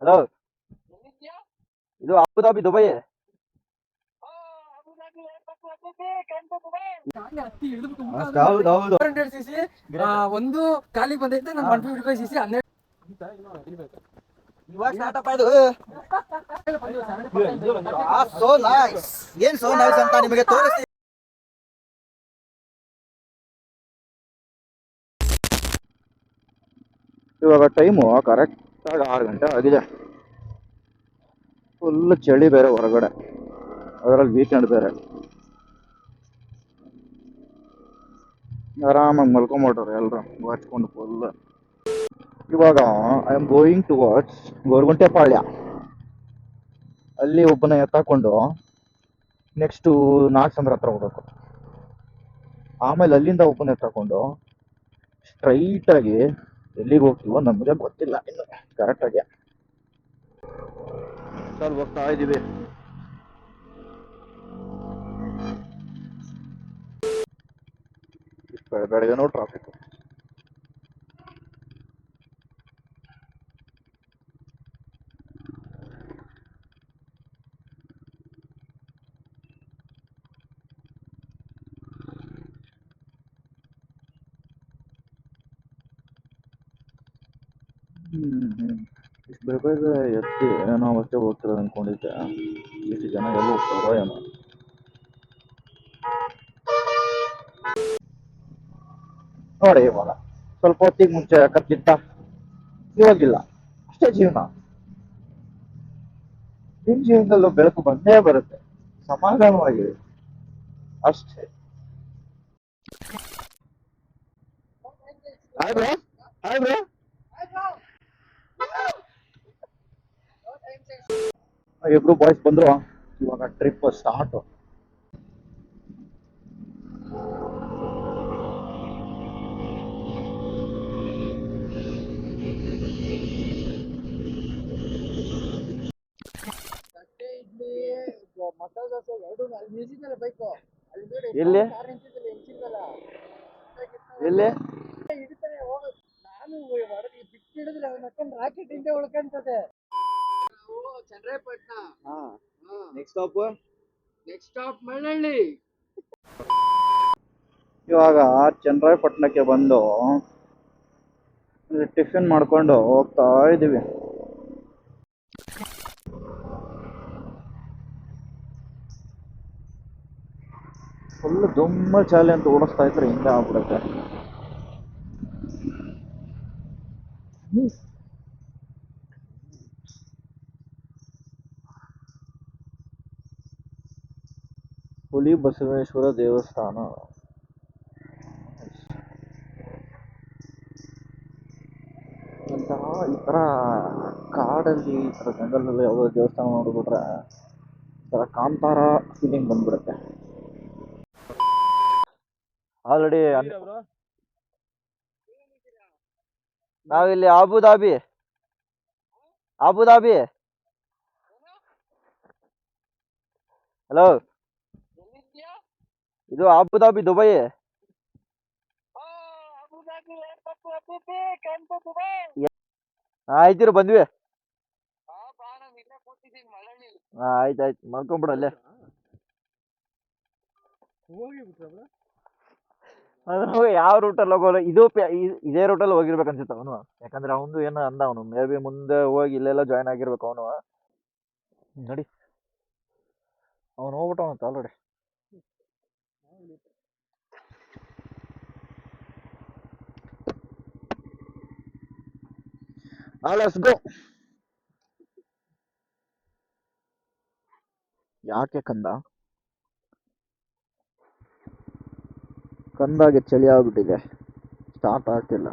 Hello, ಇದು Abu Dhabi Dubai. ಹೌದೌದು. ಒಂದು ಖಾಲಿ ಬಂದೈತೆ. ನಾನು 155 cc 12 ಇವಾಗ ಸ್ಟಾರ್ಟ್ ಇದು. So nice. ಏನ್ ಸೋ ನೈಸ್ ಅಂತ ನಿಮಗೆ ತೋರಿಸ್ತೀನಿ. ಇವಾಗ ಟೈಮು ಕರೆಕ್ಟಾಗಿ 6 ಗಂಟೆ ಆಗಿದೆ. ಫುಲ್ ಚಳಿ ಬೇರೆ ಹೊರಗಡೆ, ಅದರಲ್ಲಿ ವೀಕೆಂಡ್ ಬೇರೆ. ಆರಾಮಾಗಿ ಮಲ್ಕೊಂಬಿಟ್ರೆ ಎಲ್ಲರೂ ವಾಚ್ಕೊಂಡು ಫುಲ್. ಇವಾಗ I am going towards Gorguntepalya. ಅಲ್ಲಿ ಒಬ್ಬನ ಎತ್ತಾಕೊಂಡು ನೆಕ್ಸ್ಟು ನಾಗಸಂದ್ರ ಹತ್ರ ಹೋಗ್ಬೇಕು. ಆಮೇಲೆ ಅಲ್ಲಿಂದ ಒಬ್ಬನ ಎತ್ತಾಕೊಂಡು ಸ್ಟ್ರೈಟಾಗಿ ಎಲ್ಲಿಗೆ ಹೋಗ್ತೀವೋ ನಮಗೆ ಗೊತ್ತಿಲ್ಲ ಇನ್ನು ಕರೆಕ್ಟಾಗಿ. ಸರ್ ಹೋಗ್ತಾ ಇದ್ದೀವಿ. ಬೆಳಗ್ಗೆನೂ ಟ್ರಾಫಿಕ್. ಇಷ್ಟು ಬೇಗ ಎತ್ತಿ ನಾವು ಅಷ್ಟೇ ಹೋಗ್ತಿರೋದು ಅಂದ್ಕೊಂಡಿದ್ದೆ. ಇಷ್ಟು ಜನ ಎಲ್ಲ ಹೋಗ್ತಾರೋ ಏನೋ. ನೋಡಿ ಇವಾಗ ಸ್ವಲ್ಪ ಹೊತ್ತಿಗೆ ಮುಂಚೆ ಕತ್ತಿತ್ತ, ಇವಾಗಿಲ್ಲ. ಅಷ್ಟೇ ಜೀವನ. ನಿಮ್ ಜೀವನದಲ್ಲೂ ಬೆಳಕು ಬಂದೇ ಬರುತ್ತೆ, ಸಮಾಧಾನವಾಗಿ ಅಷ್ಟೇ. ಇಬ್ರು ಬಾಯ್ಸ್ ಬಂದ್ರು. ಇವಾಗ ಟ್ರಿಪ್ ಸ್ಟಾರ್ಟ್. ಎಲ್ಲಿ ಎಲ್ಲಿ ರಾಕೆಟ್ ಹಿಂದೆ ಉಳ್ಕಂತದೆ. ಚಂದ್ರಾಯಪಟ್ಟಣ. Next stop Mallalli. ಇವಾಗ ಚನ್ನರಾಯಪಟ್ಟಣಕ್ಕೆ ಬಂದು ಟಿಫಿನ್ ಮಾಡ್ಕೊಂಡು ಹೋಗ್ತಾ ಇದ್ದೀವಿ. ಫುಲ್ ದುಮ್ಮ ಚಾಲೆ ಅಂತ ಓಡಿಸ್ತಾ ಇದ್ರೆ ಹಿಂಗೆ ಆಗ್ಬಿಡುತ್ತೆ. ಹುಲಿ ಬಸವೇಶ್ವರ ದೇವಸ್ಥಾನ. ಈ ಥರ ಕಾಡಲ್ಲಿ, ಈ ಥರ ಜಂಗಲಲ್ಲಿ ಯಾವುದೋ ದೇವಸ್ಥಾನ ನೋಡಿಬಿಟ್ರೆ ಈ ಥರ ಕಾಂತಾರ ಫೀಲಿಂಗ್ ಬಂದ್ಬಿಡುತ್ತೆ. ಆಲ್ರೆಡಿ ನಾವಿಲ್ಲಿ ಅಬುದಾಬಿ. ಹಲೋ, ಇದು ಅಬುದಾಬಿ ದುಬೈ. ಆಯ್ತಿರು ಬಂದ್ವಿ. ಆಯ್ತಾಯ್ತು, ಮಲ್ಕೊಂಬಿಡಲ್ಲೇ. ಯಾವ ರೂಟಲ್ಲಿ ಹೋಗೋಲ್ಲ, ಇದೇ ರೂಟಲ್ಲಿ ಹೋಗಿರ್ಬೇಕು ಅನ್ಸುತ್ತೆ ಅವನು. ಯಾಕಂದ್ರೆ ಅವನು ಏನೋ ಅಂದ, ಅವನು ಮೇ ಬಿ ಮುಂದೆ ಹೋಗಿ ಇಲ್ಲೆಲ್ಲ ಜಾಯ್ನ್ ಆಗಿರ್ಬೇಕು ಅವನು. ನೋಡಿ ಅವನು ಹೋಗ್ಬಿಟ್ಟವಂತ ಆಲ್ರೆಡಿ. Let's go. ಯಾಕೆ ಕಂದಾಗೆ ಚಳಿ ಆಗ್ಬಿಟ್ಟಿದೆ, ಸ್ಟಾರ್ಟ್ ಆಗ್ತಿಲ್ಲ.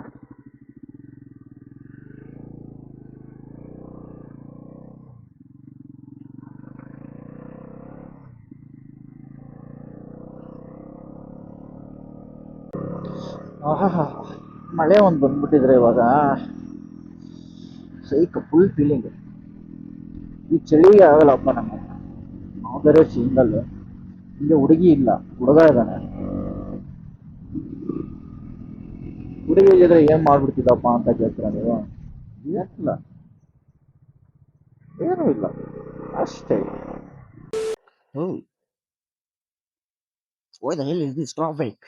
ಮಳೆ ಒಂದು ಬಂದ್ಬಿಟ್ಟಿದ್ರೆ ಇವಾಗ ಸೈಕ್ ಫುಲ್ ಫೀಲಿಂಗ್. ಈ ಚಳಿಗೆ ಆಗಲ್ಲಪ್ಪ ನಮಗೆ. ನಾವು ಬೇರೆ ಸಿಂಗಲ್, ಇಲ್ಲಿ ಹುಡುಗಿ ಇಲ್ಲ, ಹುಡುಗ ಇದ್ದಾನೆ. ಹುಡುಗಿದ್ರೆ ಏನ್ ಮಾಡ್ಬಿಡ್ತಿದ್ದಪ್ಪ ಅಂತ ಕೇಳ್ತೀರ ನೀವು? ಏನಿಲ್ಲ, ಏನೂ ಇಲ್ಲ, ಅಷ್ಟೇ. Oh, where the hell is this traffic?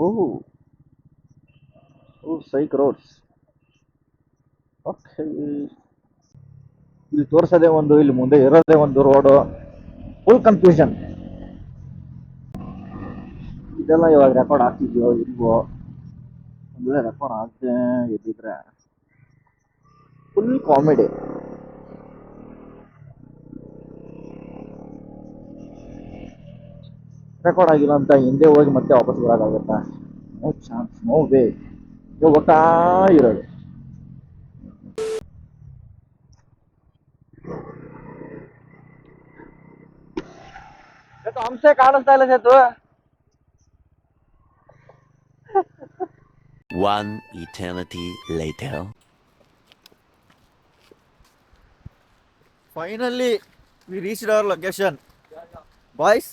Oh oh psych roads. Okay, ಇಲ್ಲಿ ತೋರ್ಸೋದೇ ಒಂದು, ಇಲ್ಲಿ ಮುಂದೆ ಇರೋದೇ ಒಂದು ರೋಡು. Full confusion. ಇದೆಲ್ಲ ಇವಾಗ ರೆಕಾರ್ಡ್ ಆಗ್ತಿದ್ಯೋ ಇಲ್ವೋ? ಒಂದು ವೇಳೆ ರೆಕಾರ್ಡ್ ಆಗದೆ ಇದ್ದಿದ್ರೆ ಫುಲ್ ಕಾಮಿಡಿ. ರೆಕಾರ್ಡ್ ಆಗಿಲ್ಲ ಅಂತ ಹಿಂದೆ ಹೋಗಿ ಮತ್ತೆ ವಾಪಸ್ ಬರೋಕ್ಕಾಗತ್ತಾ? No chance, no way. ಹೋಗ್ತಾ ಇರೋದು. ಅಂಶ ಕಾಣಿಸ್ತಾ ಇಲ್ಲ ಸೇತು. One eternity later. Finally we reached our location boys.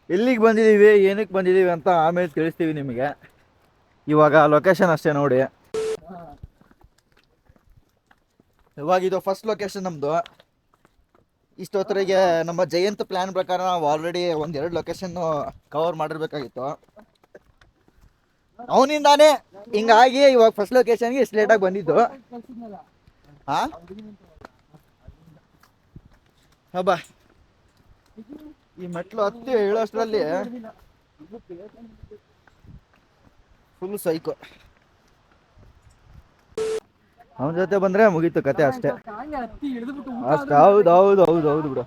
ಎಲ್ಲಿಗೆ ಬಂದಿದ್ದೀವಿ, ಏನಕ್ಕೆ ಬಂದಿದ್ದೀವಿ ಅಂತ ಆಮೇಲೆ ತಿಳಿಸ್ತೀವಿ ನಿಮಗೆ. ಇವಾಗ ಲೊಕೇಶನ್ ಅಷ್ಟೇ ನೋಡಿ. ಇವಾಗ ಇದು ಫಸ್ಟ್ ಲೊಕೇಶನ್ ನಮ್ಮದು. ಇಷ್ಟೊತ್ತರಿಗೆ ನಮ್ಮ ಜಯಂತ್ ಪ್ಲ್ಯಾನ್ ಪ್ರಕಾರ ನಾವು ಆಲ್ರೆಡಿ ಒಂದೆರಡು ಲೊಕೇಶನ್ ಕವರ್ ಮಾಡಿರ್ಬೇಕಾಗಿತ್ತು. ಅವನಿಂದಾನೇ ಹಿಂಗಾಗಿ ಇವಾಗ ಫಸ್ಟ್ ಲೊಕೇಶನ್ಗೆ ಇಷ್ಟು ಲೇಟಾಗಿ ಬಂದಿದ್ದು. ಹಾಂ ಹಬ್ಬ, ಈ ಮೆಟ್ಲು ಹತ್ತಿ ಹೇಳೋಷ್ಟರಲ್ಲಿ ಫುಲ್ ಸೈಕು. ಅವನ ಜೊತೆ ಬಂದ್ರೆ ಮುಗೀತು ಕತೆ ಅಷ್ಟೇ. ಅಷ್ಟೇ, ಹೌದು ಹೌದು ಹೌದು ಹೌದು ಬಿಡು.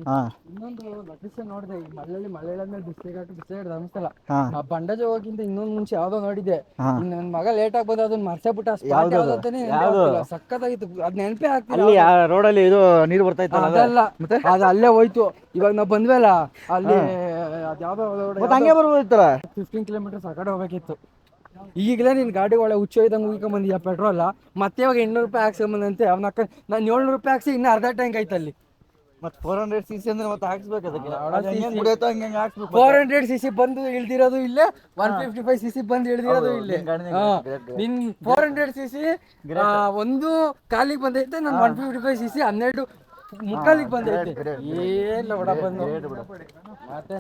ಹಾ ಇನ್ನೊಂದು ಲೊಕೇಶನ್ ನೋಡಿದೆ, ಈಗ ಮಳ್ಳಳ್ಳಿ ಬಿಸ್ಲೇಘಾಟ್ ಧರ್ಮಸ್ಥಳ. ಹಾ ಆ ಬಂಡಜ ಹೋಗಿಂತ ಇನ್ನೊಂದ್ ಮುಂಚೆ ಯಾವ್ದೋ ನೋಡಿದೆ. ಹಾ. ಇನ್ನು ನನ್ ಮಗ ಲೇಟ್ ಆಗಿ ಬಂದ ಅದನ್ನ ಮರ್ಸೇ ಬಿಟ್ಟ. ಯಾವ್ದು ಅದು? ಯಾವ್ದು? ಸಕ್ಕತ್ತಾಗಿತ್ತು, ಅದ್ ನೆನಪೇ ಅಲ್ಲಿ ಆಗ್ತಿಲ್ಲ. ರೋಡಲ್ಲಿ ಇದು ನೀರು ಬರ್ತಾ ಇತ್ತಲ್ಲ ಅದು? ಅದಲ್ಲ, ಮತ್ತೆ ಅದು ಅಲ್ಲೇ ಹೋಯ್ತು. ಇವಾಗ ನಾವ್ ಬಂದ್ವಲ್ಲ ಅಲ್ಲಿ, ಅದ್ಯಾವ್ದೋ ಮತ್ತೆ ಹಂಗೆ ಬರ್ಬೋದಿತ್ತಲ್ಲ. 15 ಕಿಲೋಮೀಟರ್ಸ್ ಆ ಕಡೆ ಹೋಗ್ಬೇಕಿತ್ತು. ಈಗಲೇ ನಿನ್ ಗಾಡಿ ಒಳ್ಳೆ ಹುಚ್ಚೊಯ್ದಂಗೆ ಉಯ್ಕೊಂಬಂದಿದ್ಯಾ ಪೆಟ್ರೋಲ್. ಮತ್ತೆ ಇವಾಗ 800 ರೂಪಾಯಿ ಹಾಕ್ಸ್ಕೊಂಬಂದಂತೆ. ನಾನು 700 ರೂಪಾಯಿ ಹಾಕ್ಸಿ ಇನ್ನೂ ಅರ್ಧ ಟ್ಯಾಂಕ್ ಐತಲ್ಲಿ. ಮತ್ತೆ 400cc ಅಂದ್ರೆ ಮತ್ತೆ ಹಾಕ್ಸ್ಬೇಕು ಅದಕ್ಕೆ. ಅದು ಹೆಂಗೆ ಮುಗಿಯುತ್ತೋ ಹಂಗೆ ಹಾಕ್ಸ್ಬೇಕು. 400cc ಬಂದು ಇಳ್ದಿರೋದು ಇಲ್ಲೇ, 155cc ಬಂದು ಇಳ್ದಿರೋದು ಹೌದು, ಇಲ್ಲೇ. ನಿನ್ ಗಾಡಿನೇ ಹಾ, great, great. ನಿನ್ 400cc ಒಂದು ಕಾಲಿಗೆ ಬಂದೈತೆ, ನನ್ 155cc 12 ಮುಕ್ಕಾಲಿಗೆ ಬಂದೈತೆ. great, ಏನ್ ಬಿಡ ಬಂದು. Great ಬಿಡು. ಮತ್ತೆ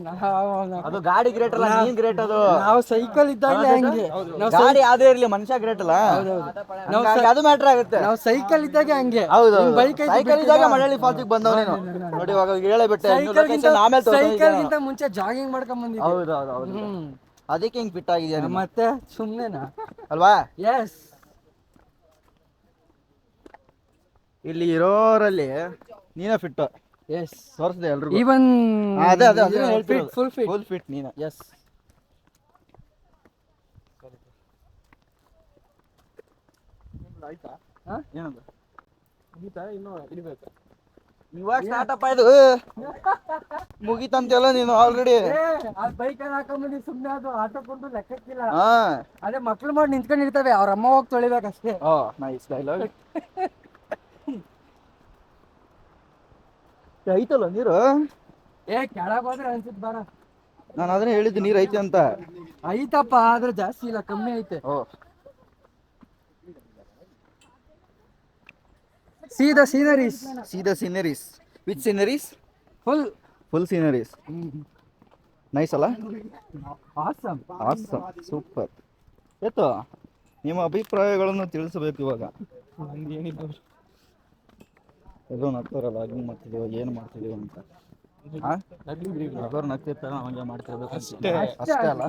ಅದು ಗಾಡಿ ಗ್ರೇಟ್ ಅಲ್ಲ, ನೀನ್ ಗ್ರೇಟ್. ಅದು ನಾವು ಸೈಕಲ್ ಇದ್ದಾಗಲೇ ಹಂಗೆ. ಗಾಡಿ ಯಾವ್ದೇ ಇರ್ಲಿ, ಮನುಷ್ಯ ಗ್ರೇಟ್ ಅಲ್ಲ. ಹಂಗಾಗಿ ಅದು ಮ್ಯಾಟರ್ ಆಗುತ್ತೆ. ನಾವು ಸೈಕಲ್ ಇದ್ದಾಗೆ ಹಂಗೆ. ಹೌದು, ಬೈಕ್ ಸೈಕಲ್ ಇದ್ದಾಗ ಮಳವಳ್ಳಿ ಫಾಲ್ಸಿಗೆ ಬಂದವ ನೀನು. ನೋಡಿ ಇವಾಗ ಹೇಳೇ ಬಿಟ್ಟೆ. ಸೈಕಲ್ಗಿಂತ ಮುಂಚೆ ಜಾಗಿಂಗ್ ಮಾಡ್ಕೊಂಡ್ ಬಂದಿದ್ದೆ. ಹೌದು ಹೌದು ಹೌದು. ಅದಕ್ಕೆ ಹಿಂಗ್ ಫಿಟ್ ಆಗಿದ್ಯಾ ನೀನು. ಮತ್ತೆ ಸುಮ್ನೆನಾ? ಅಲ್ವಾ? ಎಸ್. ಇಲ್ಲಿ ಇರೋರಲ್ಲಿ ನೀನೇ ಫಿಟ್. ಎಸ್, ತೋರಿಸಿದೆ ಎಲ್ರಿಗೂ. ಈವನ್ ಅದೇ ಅದೇ ಅದೇ ಹೇಳ್ತಿರೋದು. Full fit. ಫುಲ್ ಫಿಟ್ ನೀನು. ಎಸ್. ಆಯ್ತಾ? ಹಾ? ಏನದು? ಮುಗೀತಾ? ಇನ್ನೂ ಇರ್ಬೇಕು. ಇವಾಗ ಸ್ಟಾರ್ಟಪ್ಪ ಇದು. ಮುಗೀತಂತೆಲ್ಲ ನೀನು ಆಲ್ರೆಡಿ. ಆ ಬೈಕ್ ಹಾಕೊಂಡ್ಬಂದಿ ಸುಮ್ನೆ, ಅದು ಆಟೋ ಕೊಂಡು ಲೆಕ್ಕಕ್ಕಿಲ್ಲ. ಹಾ, ಅದೇ ಮಕ್ಳು ಮಾಡಿ ನಿಂತ್ಕೊಂಡಿರ್ತವೆ, ಅವ್ರ ಅಮ್ಮ ಹೋಗಿ ತೊಳಿಬೇಕಷ್ಟೇ. ಓ ನೈಸ್ ಡೈಲಾಗ್. ಐತಲ್ಲ ನೀರು. ಕೆಳಗ್ ಹೋದ್ರೆ ಅನ್ಸುತ್ತೆ ಬಾರ. ನಾನು ಅದನ್ನೇ ಹೇಳಿದ್ದು, ನೀರು ಐತೆ ಅಂತ. ಐತಪ್ಪ, ಆದ್ರೆ ಜಾಸ್ತಿ ಇಲ್ಲ, ಕಮ್ಮಿ ಐತೆ. ಓ, ಸೀದಾ ಸೀನರೀಸ್. ಸೀದಾ sceneries. Which sceneries? Full sceneries. Nice ಅಲ್ಲ? ಆಸಮ್. Awesome, super. ಎತ್ತು ನಿಮ್ಮ ಅಭಿಪ್ರಾಯಗಳನ್ನು ತಿಳಿಸಬೇಕು ಇವಾಗ. ಎಲ್ಲೋ ನಗ್ತಾರಲ್ಲ, ಅದು ಮಾಡ್ತಿದೀವ, ಏನು ಮಾಡ್ತಿದೀವ ಅಂತ. ನಗೋರು ನಗ್ತಿರ್ತಾರೆ, ನಾವು ಹಂಗೆ ಮಾಡ್ತಿರ್ಬೇಕು ಅಷ್ಟೇ. ಅಷ್ಟೇ ಅಲ್ಲ?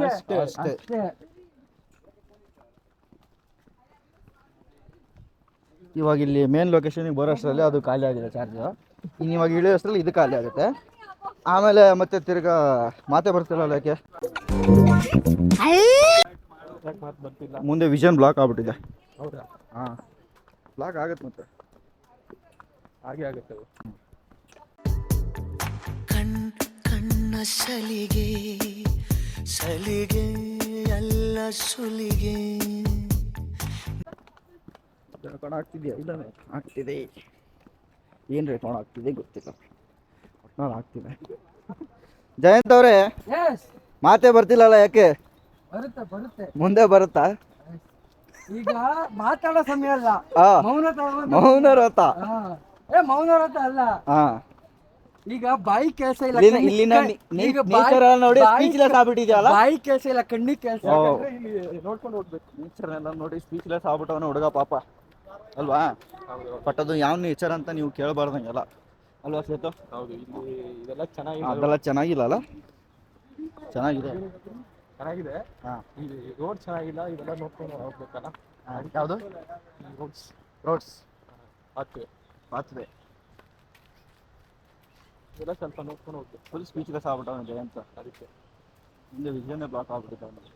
ಅಷ್ಟೇ. ಇವಾಗ ಇಲ್ಲಿ ಮೇನ್ ಲೊಕೇಶನ್ಗೆ ಬರೋ ಅಷ್ಟರಲ್ಲಿ ಅದು ಖಾಲಿ ಆಗಿದೆ ಚಾರ್ಜ್. ಇನ್ನು ಇವಾಗ ಇಳಿಯೋ ಅಷ್ಟರಲ್ಲಿ ಇದು ಖಾಲಿ ಆಗುತ್ತೆ. ಆಮೇಲೆ ಮತ್ತೆ ತಿರ್ಗಾ ಮಾತೆ ಬರ್ತಿಲ್ಲ ಯಾಕೆ ಮುಂದೆ ವಿಷನ್ ಬ್ಲಾಕ್ ಆಗ್ಬಿಟ್ಟಿದೆ. ಹೌದಾ? ಹಾಂ, ಬ್ಲಾಕ್ ಆಗುತ್ತೆ ಮತ್ತೆ. ಹಾಗೆ ಆಗುತ್ತೆ ಅದು. ಕಣ್ಣ ಸಲಿಗೆ ಸಲಿಗೆ ಎಲ್ಲ ಸುಲಿಗೆ. ಕಣ ಆಗ್ತಿದೆಯಾ? ಇಲ್ಲ ಆಗ್ತಿದೆ. ಏನು ರೇಟ್ ನೋಡ ಆಗ್ತಿದೆ ಗೊತ್ತಿಲ್ಲ, ಒಟ್ನಲ್ಲಿ ಆಗ್ತಿದೆ. ಜಯಂತ್ ಅವರೇ, Yes, ಮಾತೇ ಬರ್ತಿಲ್ಲಲ್ಲ ಯಾಕೆ? ಬರುತ್ತೆ ಬರುತ್ತೆ. ಮುಂದೆ ಬರುತ್ತಾ? ಈಗ ಮಾತಾಡೋ ಸಮಯ ಅಲ್ಲ, ಹಾ, ಮೌನ ತಗೊಳ್ಳೋದು. ಮೌನ ವ್ರತ. ಹಾ. ಮೌನ ವ್ರತ ಅಲ್ಲ. ಹಾ, ಈಗ ಬಾಯಿ ಕೆಲಸ ಇಲ್ಲ, ಇಲ್ಲಿನ ಈಗ ನೇಚರ್ ನೋಡಿ ಸ್ಪೀಚ್ಲೆಸ್ ಆಗ್ಬಿಟ್ಟಿದ್ಯಲ್ಲ. ಬಾಯಿ ಕೆಲಸ ಇಲ್ಲ, ಕಣ್ಣಿಗೆ ಕೆಲಸ. ಓ. ನೋಡ್ಕೊಂಡು ಹೋಗ್ಬೇಕು. ನೇಚರ್ ಎಲ್ಲ ನೋಡಿ ಸ್ಪೀಚ್ಲೆಸ್ ಆಗ್ಬಿಟ್ಟವನ ಹುಡುಗ ಪಾಪ ಅಲ್ವಾ? ಬಟ್ ಅದು ಯಾವ ನೇಚರ್ ಅಂತ ನೀವು ಕೇಳಬಾರ್ದಂಗೆಲ್ಲ ಅಲ್ವಾ ಸೇತು? ಹೌದು, ಇಲ್ಲಿ ಇದೆಲ್ಲ ಚೆನ್ನಾಗಿದೆ. ಅದೆಲ್ಲ ಚೆನ್ನಾಗಿಲ್ಲ ಅಲ್ಲ? ಚೆನ್ನಾಗಿದೆ. ಚೆನ್ನಾಗಿದೆ. ಹಾ, ಈ ರೋಡ್ ಚೆನ್ನಾಗಿಲ್ಲ, ಇದೆಲ್ಲ ನೋಡ್ಕೊಂಡು ಹೋಗ್ಬೇಕಲ್ಲ. ಯಾವುದು? ರೋಡ್ಸ್ ರೋಡ್ಸ್ ಪಾತ್ವೆ ಪಾತ್ವೆ ಇದೆಲ್ಲ ಸ್ವಲ್ಪ ನೋಡ್ಕೊಂಡು ಹೋಗ್ಬೇಕು. ಫುಲ್ ಸ್ಪೀಚ್ಲೆಸ್ ಆಗ್ಬಿಟ್ಟವನ ಜಯಂತ. ಅದಕ್ಕೆ ಮುಂದೆ ವಿಷಯನೇ ಬ್ಲಾಕ್ ಆಗ್ಬಿಟ್ಟಿದೆ ಅವನಿಗೆ.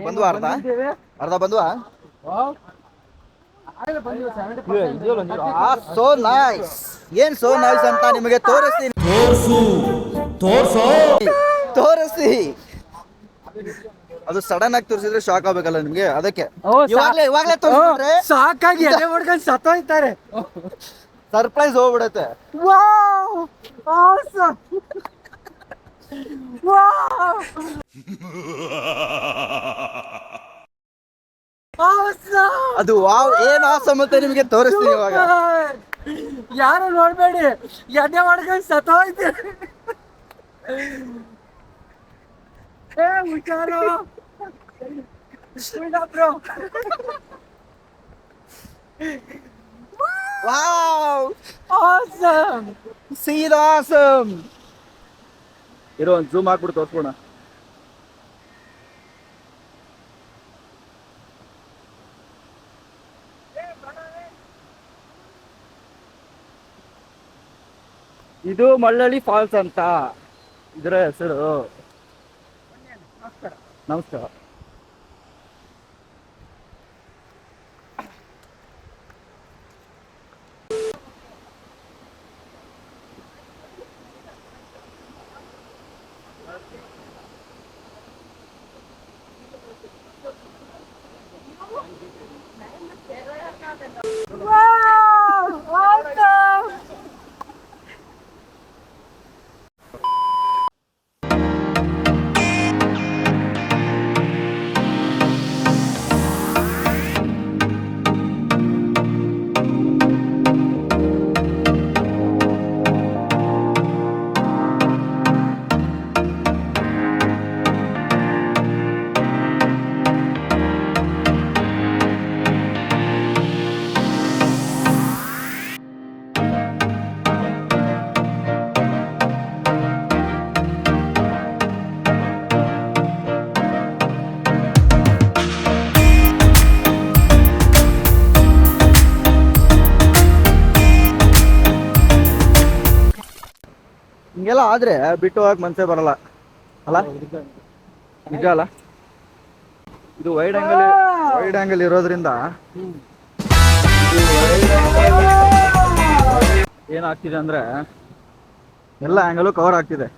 ಬಂದ್ವಾ ಅರ್ಧ? ಅರ್ಧ ಬಂದ್ವಾ? So nice. ಏನ್ ಸೋ ನೈಸ್ ಅಂತ ನಿಮಗೆ ತೋರಿಸ್ತೀನಿ. ತೋರಿಸಿ. ಅದು ಸಡನ್ ಆಗಿ ತೋರಿಸಿದ್ರೆ ಶಾಕ್ ಆಗ್ಬೇಕಲ್ಲ ನಿಮ್ಗೆ, ಅದಕ್ಕೆ ಇವಾಗ್ಲೇ ತೋರಿಸಿದ್ರೆ ಸಾಕಾಗಿ ಎದೆ ಹೊಡ್ಕೊಂಡು ಸತ್ತೋಯ್ತಾರೆ. ಸರ್ಪ್ರೈಸ್ ಹೋಗ್ಬಿಡತ್ತೆ. ಅದು ವಾವ್, ಏನ್ ಆಸಮ್ ಅಂತ ನಿಮಗೆ ತೋರಿಸ್ತೀನಿ ಇವಾಗ. ಯಾರು ನೋಡ್ಬೇಡಿ, ಎದೆ ಹೊಡ್ಕೊಂಡು ಸತ್ತೋಯ್ತಾರೆ. ಹುಷಾರು ಬ್ರೋ. Wow, Awesome. ಸೀದಾ ಆಸಮ್. ಇರೋ ಒಂದು ಜೂಮ್ ಹಾಕ್ಬಿಟ್ಟು ತೋರಿಸ್ಬೋಣ. ಇದು ಮಳ್ಳಳ್ಳಿ ಫಾಲ್ಸ್ ಅಂತ ಇದರ ಹೆಸರು. ನಮಸ್ಕಾರ. ಹಿಂಗೆಲ್ಲ ಆದ್ರೆ ಬಿಟ್ಟು ಹೋಗಕ್ ಮನ್ಸೇ ಬರಲ್ಲ ಅಲ್ಲ? ನಿಜ ಅಲ್ಲ? ಇದು ವೈಡ್ ಆಂಗಲ್ ಇರೋದ್ರಿಂದ ಏನಾಗ್ತಿದೆ ಅಂದ್ರೆ ಎಲ್ಲ ಆಂಗಲು ಕವರ್ ಆಗ್ತಿದೆ.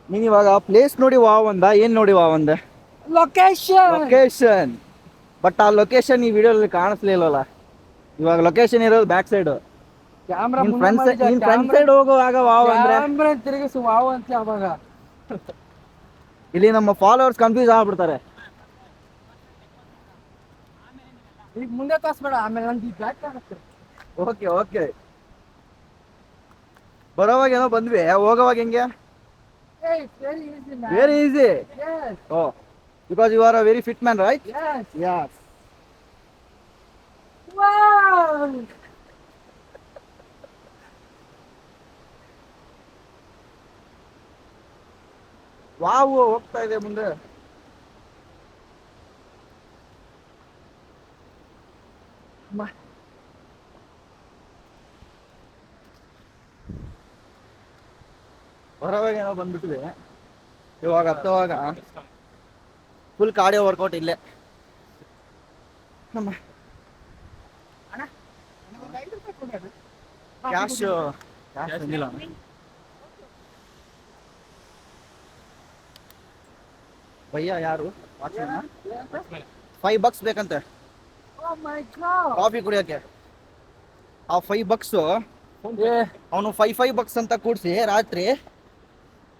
ನೀನ್ ಇವಾಗ ಪ್ಲೇಸ್ ನೋಡಿ ವಾವ್ ಅಂದ, ಏನ್ ನೋಡಿ ವಾವ್ ಅಂದೆ? ಲೊಕೇಶನ್. ಬಟ್ ಆ ಲೊಕೇಶನ್ ಈ ವಿಡಿಯೋದಲ್ಲಿ ಕಾಣಿಸ್ಲಿಲ್ವಲ್ಲ. ಇವಾಗ ಲೊಕೇಶನ್ ಇರೋದು back side. Camera front side ಹೋಗುವಾಗ ವಾವ್ ಅಂದ್ರೆ ತಿರುಗಿಸು ವಾವ್ ಅಂತ ಅವಾಗ. ಇಲ್ಲಿ ನಮ್ಮ ಫಾಲೋವರ್ಸ್ ಕನ್ಫ್ಯೂಸ್ ಆಗ್ಬಿಡ್ತಾರೆ. ಈಗ ಮುಂದೆ ತೋರಿಸ್ಬೇಡ, ಆಮೇಲೆ ನಂಗೆ ಈ ಬ್ಯಾಕ್ ಕಾಣುತ್ತೆ. Okay okay. ಬರೋವಾಗ ಏನೋ ಬಂದ್ವಿ, ಹೋಗೋವಾಗ ಹೆಂಗೆ? Very easy, man. Very easy. Yes, oh, because you are a very fit man, right? yes. Yes. Wow. Wow ಹೋಗ್ತಾ ಇದೆ ಮುಂದೆ. ಹೊರವಾಗಿ ಏನೋ ಬಂದ್ಬಿಟ್ವಿ. ಇವಾಗ ಹತ್ತುವಾಗ ಫುಲ್ ಕಾರ್ಡಿಯೋ ವರ್ಕೌಟ್ ಇಲ್ಲೇ. ನಮ್ಮ ಕ್ಯಾಶ್ ಬಂದಿಲ್ಲ. ಭಯ್ಯ ಯಾರು $5 ಬೇಕಂತೆ ಕಾಫಿ ಕುಡಿಯೋಕೆ. ಆ $5 ಅವನು $5 ಅಂತ ಕೂಡ್ಸಿ ರಾತ್ರಿ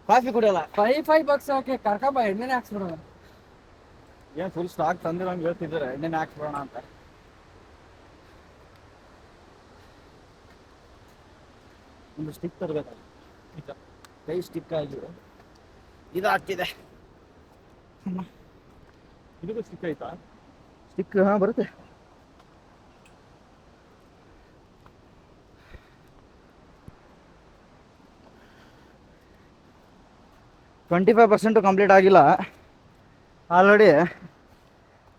ಕಾಫಿ ಕುಡಿಯಲ್ಲ. $5 ಹಾಕಿ ಕರ್ಕೊಂಬ ಎಣ್ಣೆನೆ ಹಾಕ್ಸ್ಬಿಡೋಣ. ಏನ್ ಫುಲ್ ಸ್ಟಾಕ್ ತಂದಿರೋಂಗೆ ಹೇಳ್ತಿದ್ದಾರೆ, ಎಣ್ಣೆನೆ ಹಾಕ್ಸ್ಬಿಡೋಣ ಅಂತ. ಒಂದು ಸ್ಟಿಕ್ ತರಬೇಕು, ಕೈ ಸ್ಟಿಕ್ ಆಗಿ ಇದು ಆಗ್ತಿದೆ. ಇದಕ್ಕೂ ಸ್ಟಿಕ್ ಆಯ್ತಾ? ಸ್ಟಿಕ್ ಹಾ ಬರುತ್ತೆ. $25% ಕಂಪ್ಲೀಟ್ ಆಗಿಲ್ಲ, ಆಲ್ರೆಡಿ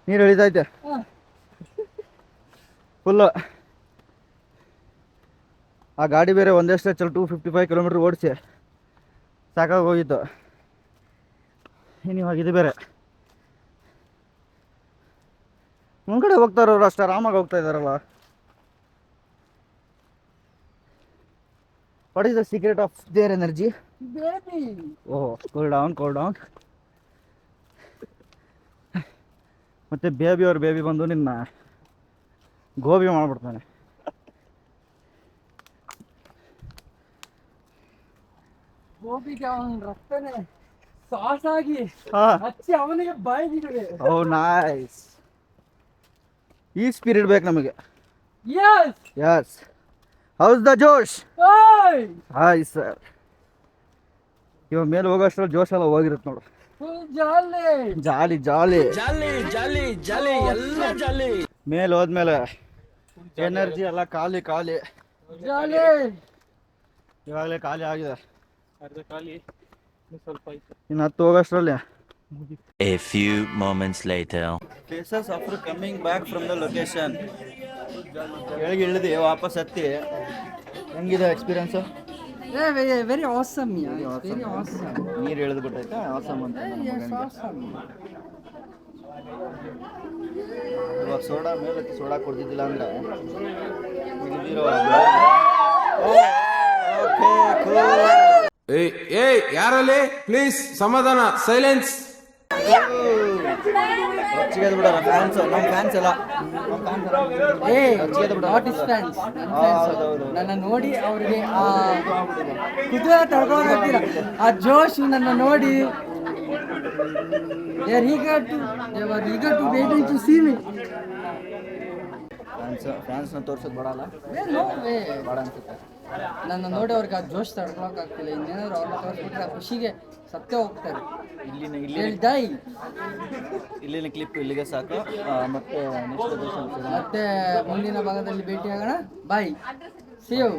ನೀರು ಇಳಿತೈತೆ ಫುಲ್ಲು. ಆ ಗಾಡಿ ಬೇರೆ ಒಂದೇ ಸ್ಟ್ರೆಚಲ್ಲಿ 255 ಕಿಲೋಮೀಟ್ರ್ ಓಡಿಸಿ ಸಾಕಾಗಿ ಹೋಗಿತ್ತು. ಇವಾಗ ಇದು ಬೇರೆ ಮುಂದ್ಗಡೆ ಹೋಗ್ತಾರವ್ರು ಅಷ್ಟು ಆರಾಮಾಗಿ ಹೋಗ್ತಾ ಇದ್ದಾರಲ್ಲ. What is the secret of their energy? Oh, cool down. ಮತ್ತೆ ಅವ್ರ ಬೇಬಿ ಬಂದು ನಿನ್ನ ಗೋಬಿ ಮಾಡ್ಬಿಡ್ತಾನೆ. ಗೋಬಿಗೆ ಅವನ ರಕ್ತನೇ ಸಾಸಾಗಿ ಹಚ್ಚಿ ಅವನಿಗೆ ಬಾಯಿಗೆ. ಓ ನೈಸ್. ಈ ಸ್ಪಿರಿಟ್ ಬೇಕು ನಮಗೆ. Yes. How's the josh? Hi sir. ಇವಾಗ ಮೇಲೆ ಹೋಗೋಷ್ಟ್ರಲ್ಲಿ ಜೋಶ್ ಎಲ್ಲ ಹೋಗಿರುತ್ತೆ ನೋಡು. ಜಾಲಿ ಮೇಲೆ ಹೋದ್ಮೇಲೆ ಎನರ್ಜಿ ಎಲ್ಲ ಖಾಲಿ. ಇವಾಗಲೇ ಖಾಲಿ ಆಗಿದೆ. ಇನ್ನು 10 ಹೋಗೋಷ್ಟ್ರಲ್ಲಿ. A few moments later. Cases after coming back from the location. ಕೆಳಗೆ ಇಳಿದು ವಾಪಸ್ ಹತ್ತಿ ಹೆಂಗಿದೆ experience? Very awesome. Very awesome. ನೀರು ಇಳಿದು ಬಿಟ್ಟೈತೆ ಆಸಮ್ ಅಂತ. ಇವಾಗ ಸೋಡಾ ಮೇಲೆ ಸೋಡಾ ಕೊಡ್ತಿದ್ದಿಲ್ಲ ಅಂದ್ರೆ ಏಯ್ ಯಾರಲ್ಲಿ ಪ್ಲೀಸ್ ಸಮಾಧಾನ, ಸೈಲೆನ್ಸ್. ಬಿಡೋಣ ಫ್ಯಾನ್ಸ್, ನಮ್ಮ ಫ್ಯಾನ್ಸ್ ಎಲ್ಲ ನನ್ನ ನೋಡಿ ಅವ್ರಿಗೆ ಆ ಕುತೂಹಲ ತಡ್ಕೊಳಕ್ಕಾಗ್ತಿಲ್ಲ. ಆ ಜೋಶ್ ನನ್ನ ನೋಡಿ waiting to see me. ಫ್ಯಾನ್ಸ್ನ ತೋರ್ಸೋದು ಬೇಡ ಅಲ್ಲ? ಬೇಡ ಅನ್ಸುತ್ತೆ. ನನ್ನ ನೋಡಿ ಅವ್ರಿಗೆ ಆ ಜೋಶ್ ತಡ್ಕೊಳಕ್ಕಾಗ್ತಿಲ್ಲ. ಇನ್ನೇನಾದ್ರು ಅವ್ರನ್ನ ತೋರಿಸ್ಬಿಟ್ರೆ ಆ ಖುಷಿಗೆ ಸತ್ತೇ ಹೋಗ್ತಾರೆ. ಇಲ್ಲಿನ ಕ್ಲಿಪ್ ಇಲ್ಲಿಗೆ ಸಾಕು. ಮತ್ತೆ ಮುಂದಿನ ಭಾಗದಲ್ಲಿ ಭೇಟಿಯಾಗೋಣ. ಬಾಯ್. See you.